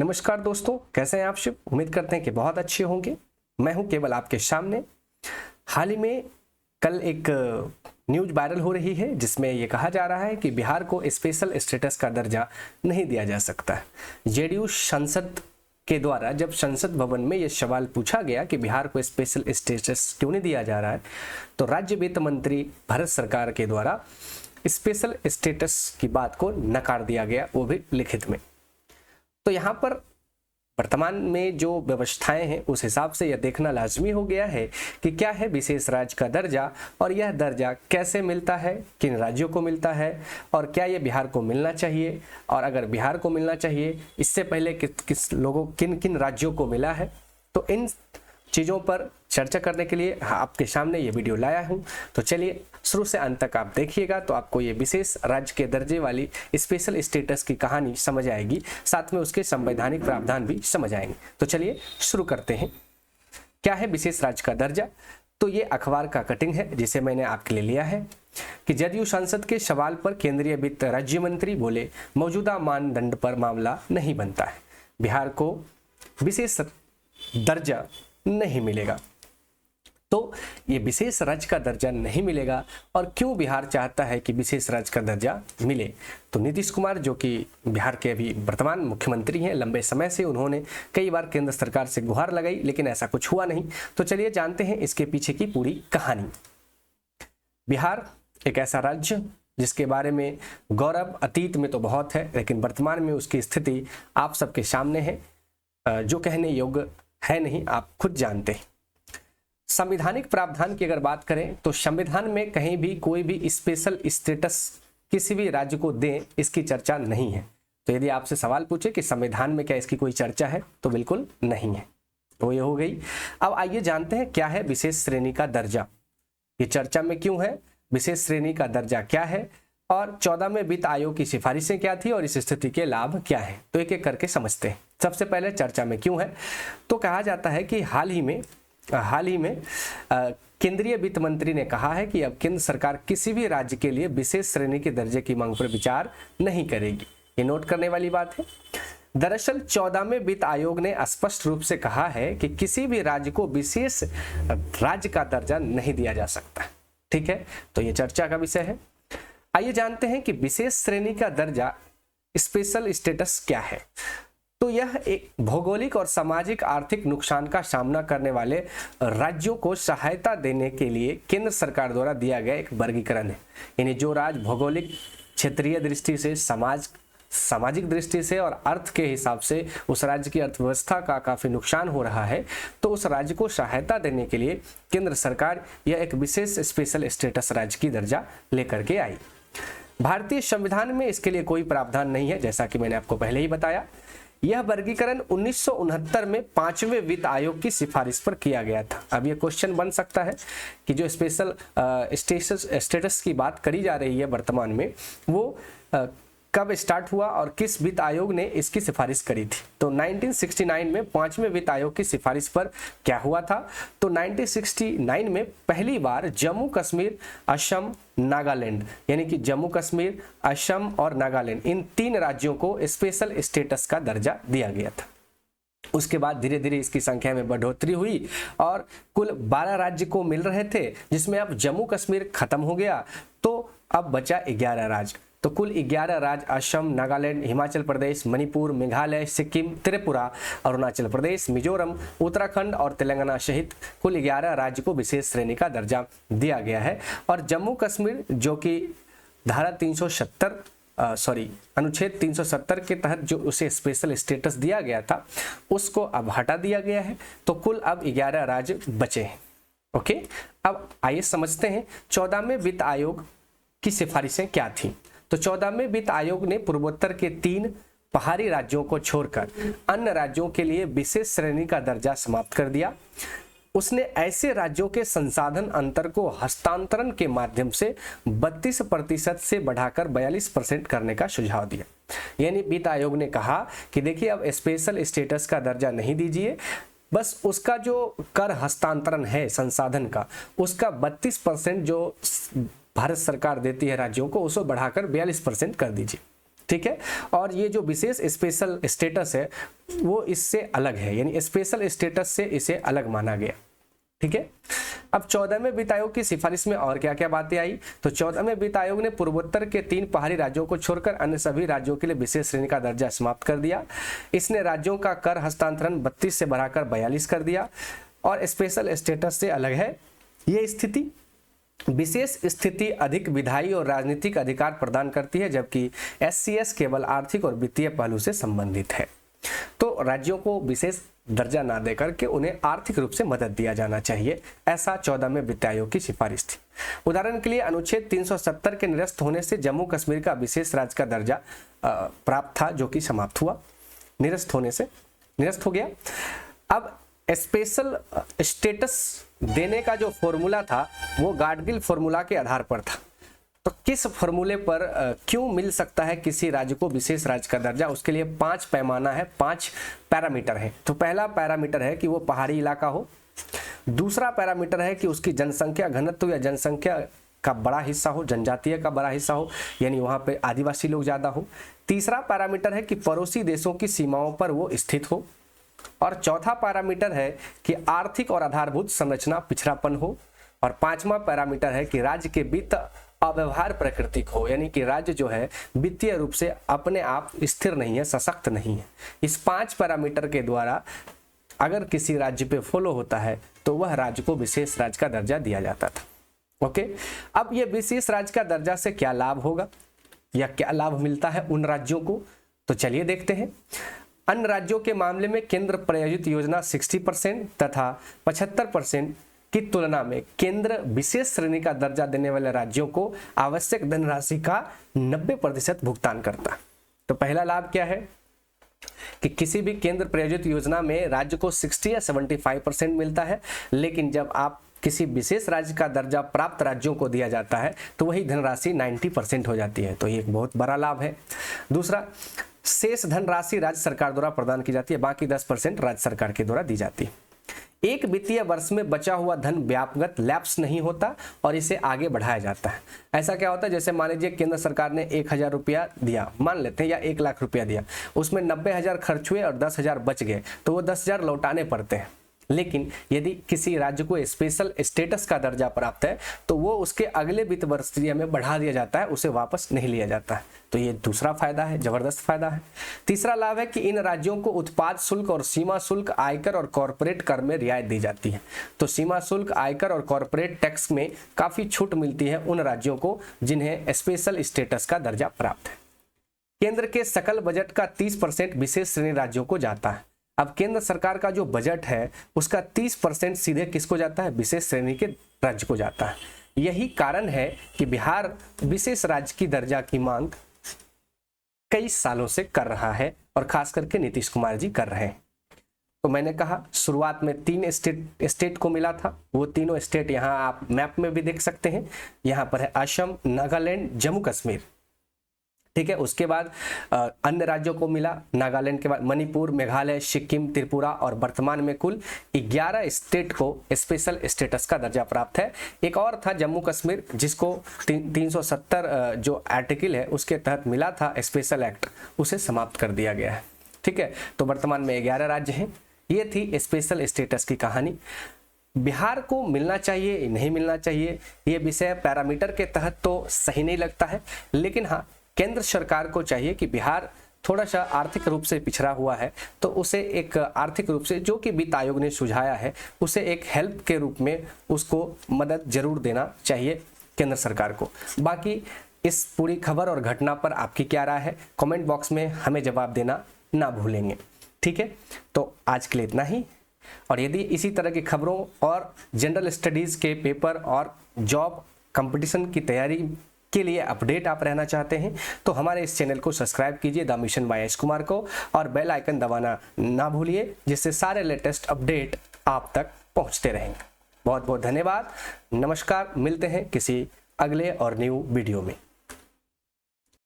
नमस्कार दोस्तों, कैसे हैं आप सब। उम्मीद करते हैं कि बहुत अच्छे होंगे। मैं हूं केवल आपके सामने। हाल ही में कल एक न्यूज वायरल हो रही है जिसमें यह कहा जा रहा है कि बिहार को स्पेशल स्टेटस का दर्जा नहीं दिया जा सकता है। जेडीयू सांसद के द्वारा जब संसद भवन में यह सवाल पूछा गया कि बिहार को स्पेशल स्टेटस क्यों नहीं दिया जा रहा है, तो राज्य वित्त मंत्री भारत सरकार के द्वारा स्पेशल स्टेटस की बात को नकार दिया गया, वो भी लिखित में। तो यहाँ पर वर्तमान में जो व्यवस्थाएं हैं उस हिसाब से यह देखना लाजमी हो गया है कि क्या है विशेष राज्य का दर्जा और यह दर्जा कैसे मिलता है, किन राज्यों को मिलता है और क्या यह बिहार को मिलना चाहिए, और अगर बिहार को मिलना चाहिए इससे पहले किन किन राज्यों को मिला है। तो इन चीज़ों पर चर्चा करने के लिए आपके सामने ये वीडियो लाया हूँ। तो चलिए शुरू से अंत तक आप देखिएगा तो आपको ये विशेष राज्य के दर्जे वाली स्पेशल स्टेटस की कहानी समझ आएगी, साथ में उसके संवैधानिक प्रावधान भी समझ आएंगे। तो चलिए शुरू करते हैं। क्या है विशेष राज्य का दर्जा? तो ये अखबार का कटिंग है जिसे मैंने आपके लिए लिया है कि जदयू सांसद के सवाल पर केंद्रीय वित्त राज्य मंत्री बोले, मौजूदा मानदंड पर मामला नहीं बनता है, बिहार को विशेष दर्जा नहीं मिलेगा। तो ये विशेष राज्य का दर्जा नहीं मिलेगा और क्यों बिहार चाहता है कि विशेष राज्य का दर्जा मिले। तो नीतीश कुमार जो कि बिहार के अभी वर्तमान मुख्यमंत्री हैं, लंबे समय से उन्होंने कई बार केंद्र सरकार से गुहार लगाई लेकिन ऐसा कुछ हुआ नहीं। तो चलिए जानते हैं इसके पीछे की पूरी कहानी। बिहार एक ऐसा राज्य जिसके बारे में गौरव अतीत में तो बहुत है लेकिन वर्तमान में उसकी स्थिति आप सबके सामने है, जो कहने योग्य है नहीं, आप खुद जानते हैं। संवैधानिक प्रावधान की अगर बात करें तो संविधान में कहीं भी कोई भी स्पेशल स्टेटस किसी भी राज्य को दें इसकी चर्चा नहीं है। तो यदि आपसे सवाल पूछे कि संविधान में क्या इसकी कोई चर्चा है, तो बिल्कुल नहीं है। तो ये हो गई। अब आइए जानते हैं क्या है विशेष श्रेणी का दर्जा। ये चर्चा में क्यों है, विशेष श्रेणी का दर्जा क्या है और 14वें वित्त आयोग की सिफारिशें क्या थी और इस स्थिति के लाभ क्या है। तो एक एक करके समझते हैं। सबसे पहले चर्चा में क्यों है, तो कहा जाता है कि हाल ही में केंद्रीय वित्त मंत्री ने कहा है कि अब केंद्र सरकार किसी भी राज्य के लिए विशेष श्रेणी के दर्जे की मांग पर विचार नहीं करेगी। ये नोट करने वाली बात है। दरअसल 14वें वित्त आयोग ने स्पष्ट रूप से कहा है कि किसी भी राज्य को विशेष राज्य का दर्जा नहीं दिया जा सकता। ठीक है, तो ये चर्चा का विषय है। आइए जानते हैं कि विशेष श्रेणी का दर्जा स्पेशल स्टेटस क्या है। तो यह एक भौगोलिक और सामाजिक आर्थिक नुकसान का सामना करने वाले राज्यों को सहायता देने के लिए केंद्र सरकार द्वारा दिया गया एक वर्गीकरण है। यानी जो राज्य भौगोलिक क्षेत्रीय दृष्टि से, सामाजिक दृष्टि से और अर्थ के हिसाब से उस राज्य की अर्थव्यवस्था का काफी नुकसान हो रहा है, तो उस राज्य को सहायता देने के लिए केंद्र सरकार यह एक विशेष स्पेशल स्टेटस राज्य की दर्जा लेकर के आई। भारतीय संविधान में इसके लिए कोई प्रावधान नहीं है, जैसा कि मैंने आपको पहले ही बताया। यह वर्गीकरण 1969 में 5वें वित्त आयोग की सिफारिश पर किया गया था। अब यह क्वेश्चन बन सकता है कि जो स्पेशल स्टेटस की बात करी जा रही है वर्तमान में, वो कब स्टार्ट हुआ और किस वित्त आयोग ने इसकी सिफारिश करी थी। तो 1969 में 5वें वित्त आयोग की सिफारिश पर क्या हुआ था, तो 1969 में पहली बार जम्मू कश्मीर, असम, नागालैंड, यानी कि जम्मू कश्मीर, असम और नागालैंड, इन 3 राज्यों को स्पेशल स्टेटस का दर्जा दिया गया था। उसके बाद धीरे धीरे इसकी संख्या में बढ़ोतरी हुई और कुल 12 राज्य को मिल रहे थे, जिसमें अब जम्मू कश्मीर खत्म हो गया तो अब बचा 11 राज्य। तो कुल 11 राज्य असम, नागालैंड, हिमाचल प्रदेश, मणिपुर, मेघालय, सिक्किम, त्रिपुरा, अरुणाचल प्रदेश, मिजोरम, उत्तराखंड और तेलंगाना सहित कुल 11 राज्य को विशेष श्रेणी का दर्जा दिया गया है। और जम्मू कश्मीर जो कि धारा 370 अनुच्छेद 370 के तहत जो उसे स्पेशल स्टेटस दिया गया था उसको अब हटा दिया गया है। तो कुल अब 11 राज्य बचे हैं। ओके, अब आइए समझते हैं 14वें वित्त आयोग की सिफारिशें क्या थी। तो 14वें वित्त आयोग ने पूर्वोत्तर के 3 पहाड़ी राज्यों को छोड़कर अन्य राज्यों के लिए विशेष श्रेणी का दर्जा समाप्त कर दिया। उसने ऐसे राज्यों के संसाधन अंतर को हस्तांतरण के माध्यम से 32% से बढ़ाकर 42% करने का सुझाव दिया। यानी वित्त आयोग ने कहा कि देखिए अब स्पेशल स्टेटस का दर्जा नहीं दीजिए, बस उसका जो कर हस्तांतरण है संसाधन का, उसका 32% जो भारत सरकार देती है राज्यों को, उसको बढ़ाकर 42% कर दीजिए। ठीक है। और ये जो विशेष स्पेशल स्टेटस है वो इससे अलग है, यानी स्पेशल स्टेटस से इसे अलग माना गया, ठीक है। अब 14वें वित्त आयोग की सिफारिश में और क्या क्या बातें आई, तो 14वें वित्त आयोग ने पूर्वोत्तर के 3 पहाड़ी राज्यों को छोड़कर अन्य सभी राज्यों के लिए विशेष श्रेणी का दर्जा समाप्त कर दिया। इसने राज्यों का कर हस्तांतरण 32 से बढ़ाकर 42 कर दिया और स्पेशल स्टेटस से अलग है ये स्थिति। विशेष स्थिति अधिक विधायी और राजनीतिक अधिकार प्रदान करती है, जबकि SCS केवल आर्थिक और वित्तीय पहलू से संबंधित है। तो राज्यों को विशेष दर्जा ना देकर के उन्हें आर्थिक रूप से मदद दिया जाना चाहिए, ऐसा 14वें वित्त आयोग की सिफारिश थी। उदाहरण के लिए अनुच्छेद 370 के निरस्त होने से जम्मू कश्मीर का विशेष राज्य का दर्जा प्राप्त था, जो कि समाप्त हुआ, निरस्त होने से निरस्त हो गया। अब स्पेशल स्टेटस देने का जो फॉर्मूला था वो गाडगिल फॉर्मूला के आधार पर था। तो किस फॉर्मूले पर क्यों मिल सकता है किसी राज्य को विशेष राज्य का दर्जा, उसके लिए 5 पैमाना है, 5 पैरामीटर है। तो पहला पैरामीटर है कि वो पहाड़ी इलाका हो, दूसरा पैरामीटर है कि उसकी जनसंख्या घनत्व या जनसंख्या का बड़ा हिस्सा हो, जनजातीय का बड़ा हिस्सा हो, यानी वहाँ पे आदिवासी लोग ज़्यादा हो। तीसरा पैरामीटर है कि पड़ोसी देशों की सीमाओं पर वो स्थित हो, और चौथा पैरामीटर है कि आर्थिक और आधारभूत संरचना पिछड़ापन हो, और 5वां पैरामीटर है कि राज्य के वित्त अव्यवहार प्रकृति हो, यानी कि राज्य जो है वित्तीय रूप से अपने आप स्थिर नहीं है, सशक्त नहीं है। इस 5 पैरामीटर के द्वारा अगर किसी राज्य पे फॉलो होता है तो वह राज्य को विशेष राज्य का दर्जा दिया जाता था। ओके, अब ये विशेष राज्य का दर्जा से क्या लाभ होगा या क्या लाभ मिलता है उन राज्यों को, तो चलिए देखते हैं। अन्य राज्यों के मामले में केंद्र प्रायोजित योजना 60% तथा 75% की तुलना में केंद्र विशेष श्रेणी का दर्जा देने वाले राज्यों को आवश्यक धनराशि का 90% भुगतान करता है। तो पहला लाभ क्या है कि किसी भी केंद्र प्रायोजित योजना में राज्य को 60 या 75% मिलता है, लेकिन जब आप किसी विशेष राज्य का दर्जा प्राप्त राज्यों को दिया जाता है तो वही धनराशि 90% हो जाती है। तो ये एक बहुत बड़ा लाभ है। दूसरा, शेष धनराशि राज्य सरकार द्वारा प्रदान की जाती है, बाकी 10% राज्य सरकार के द्वारा दी जाती है। एक वित्तीय वर्ष में बचा हुआ धन व्यापगत लैप्स नहीं होता और इसे आगे बढ़ाया जाता है। ऐसा क्या होता है, जैसे मान लीजिए केंद्र सरकार ने 1000 रुपया दिया, मान लेते हैं, या 1 लाख रुपया दिया, उसमें 90,000 खर्च हुए और 10,000 बच गए, तो वो 10,000 लौटाने पड़ते हैं। लेकिन यदि किसी राज्य को स्पेशल स्टेटस का दर्जा प्राप्त है तो वो उसके अगले वित्त वर्ष में बढ़ा दिया जाता है, उसे वापस नहीं लिया जाता है। तो ये दूसरा फायदा है, जबरदस्त फायदा है। तीसरा लाभ है कि इन राज्यों को उत्पाद शुल्क और सीमा शुल्क, आयकर और कॉर्पोरेट कर में रियायत दी जाती है। तो सीमा शुल्क, आयकर और कॉर्पोरेट टैक्स में काफी छूट मिलती है उन राज्यों को जिन्हें स्पेशल स्टेटस का दर्जा प्राप्त है। केंद्र के सकल बजट का 30% विशेष श्रेणी राज्यों को जाता है। अब केंद्र सरकार का जो बजट है उसका 30% सीधे किसको जाता है, विशेष श्रेणी के राज्य को जाता है। यही कारण है कि बिहार विशेष राज्य की दर्जा की मांग कई सालों से कर रहा है और खास करके नीतीश कुमार जी कर रहे हैं। तो मैंने कहा शुरुआत में 3 स्टेट को मिला था, वो तीनों स्टेट यहाँ आप मैप में भी देख सकते हैं। यहाँ पर है असम, नागालैंड, जम्मू कश्मीर, ठीक है। उसके बाद अन्य राज्यों को मिला, नागालैंड के बाद मणिपुर, मेघालय, सिक्किम, त्रिपुरा, और वर्तमान में कुल 11 स्टेट को स्पेशल स्टेटस का दर्जा प्राप्त है। एक और था जम्मू कश्मीर, जिसको 370 जो आर्टिकल है उसके तहत मिला था स्पेशल एक्ट, उसे समाप्त कर दिया गया है, ठीक है। तो वर्तमान में 11 राज्य हैं। ये थी स्पेशल स्टेटस की कहानी। बिहार को मिलना चाहिए नहीं मिलना चाहिए ये विषय पैरामीटर के तहत तो सही नहीं लगता है, लेकिन हाँ केंद्र सरकार को चाहिए कि बिहार थोड़ा सा आर्थिक रूप से पिछड़ा हुआ है तो उसे एक आर्थिक रूप से, जो कि वित्त आयोग ने सुझाया है, उसे एक हेल्प के रूप में उसको मदद जरूर देना चाहिए केंद्र सरकार को। बाकी इस पूरी खबर और घटना पर आपकी क्या राय है, कमेंट बॉक्स में हमें जवाब देना ना भूलेंगे, ठीक है। तो आज के लिए इतना ही, और यदि इसी तरह की खबरों और जनरल स्टडीज़ के पेपर और जॉब कंपटीशन की तैयारी के लिए अपडेट आप रहना चाहते हैं तो हमारे इस चैनल को सब्सक्राइब कीजिए, the mission bye Yash Kumar को, और बेल आइकन दबाना ना भूलिए, जिससे सारे लेटेस्ट अपडेट आप तक पहुंचते रहेंगे। बहुत बहुत धन्यवाद, नमस्कार, मिलते हैं किसी अगले और न्यू वीडियो में।